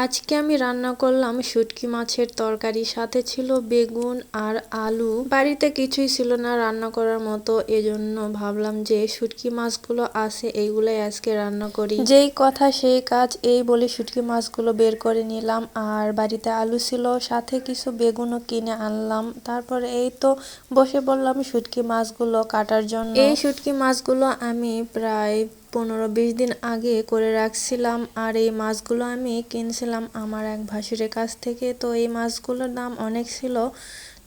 আজকে আমি রান্না করলাম শুটকি মাছের তরকারি, সাথে ছিল বেগুন আর আলু। বাড়িতে কিছুই ছিল না রান্না করার মতো, এজন্য ভাবলাম যে শুটকি মাছগুলো আছে এইগুলাই আজকে রান্না করি। যেই কথা সেই কাজ, এই বলে শুটকি মাছগুলো বের করে নিলাম। আর বাড়িতে আলু ছিল, সাথে কিছু বেগুনও কিনে আনলাম। তারপরে এই তো বসে পড়লাম শুটকি মাছগুলো কাটার জন্য। এই শুটকি মাছগুলো আমি প্রায় 15-20 দিন আগে করে রাখছিলাম। আর এই মাছগুলো আমি কিনছিলাম আমার এক ভাসুরের কাছ থেকে। তো এই মাছগুলোর দাম অনেক ছিল।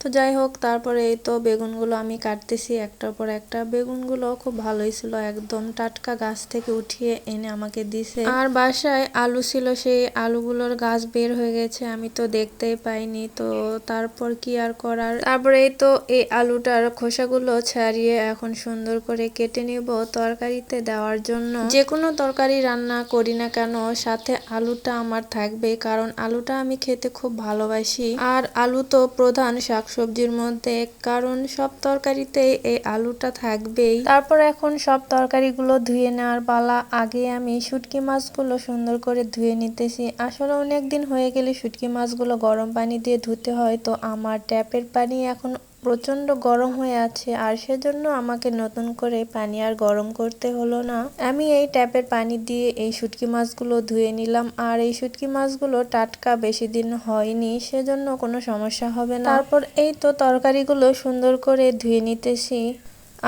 তো যাই হোক, তারপরে এই তো বেগুনগুলো আমি কাটতেছি একটার পর একটা। বেগুনগুলো খুব ভালোই ছিল, একদম টাটকা গাছ থেকে উঠিয়ে এনে আমাকে দিছে। আর বাসায় আলু ছিল, সেই আলুগুলোর গাছ বের হয়ে গেছে, আমি তো দেখতেই পাইনি। তো তারপর কি আর করার। তারপরে এই তো এই আলুটার খোসাগুলো ছাড়িয়ে এখন সুন্দর করে কেটে নিব তরকারিতে দেওয়ার জন্য। যে কোনো তরকারি রান্না করি না কেন, সাথে আলুটা আমার থাকবে, কারণ আলুটা আমি খেতে খুব ভালোবাসি। আর আলু তো প্রধান শাকসবজির মধ্যে, কারণ সব তরকারিতেই এই আলুটা থাকবেই। তারপর এখন সব তরকারিগুলো ধুয়ে নেওয়ার পালা। আগে আমি শুটকি মাছগুলো সুন্দর করে ধুয়ে নিতেছি। আসলে অনেক দিন হয়ে গেলে শুটকি মাছগুলো গরম পানি দিয়ে ধুতে হয়, তো আমার ট্যাপের পানি এখন প্রচন্ড গরম হয়ে আছে, আর সেজন্য আমাকে নতুন করে পানি আর গরম করতে হলো না। আমি এই ট্যাপের পানি দিয়ে এই শুটকি মাছগুলো ধুয়ে নিলাম। আর এই শুটকি মাছগুলো টাটকা, বেশি দিন হয়নি, সেজন্য কোনো সমস্যা হবে না। তারপর এই তো তরকারিগুলো সুন্দর করে ধুয়ে নিতেছি।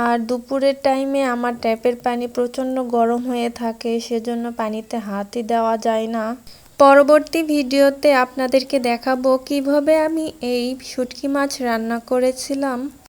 আর দুপুরের টাইমে আমার ট্যাপের পানি প্রচন্ড গরম হয়ে থাকে, সেজন্য পানিতে হাতই দেওয়া যায় না। পরবর্তী ভিডিওতে আপনাদেরকে দেখাবো কিভাবে আমি এই শুটকি মাছ রান্না করেছিলাম।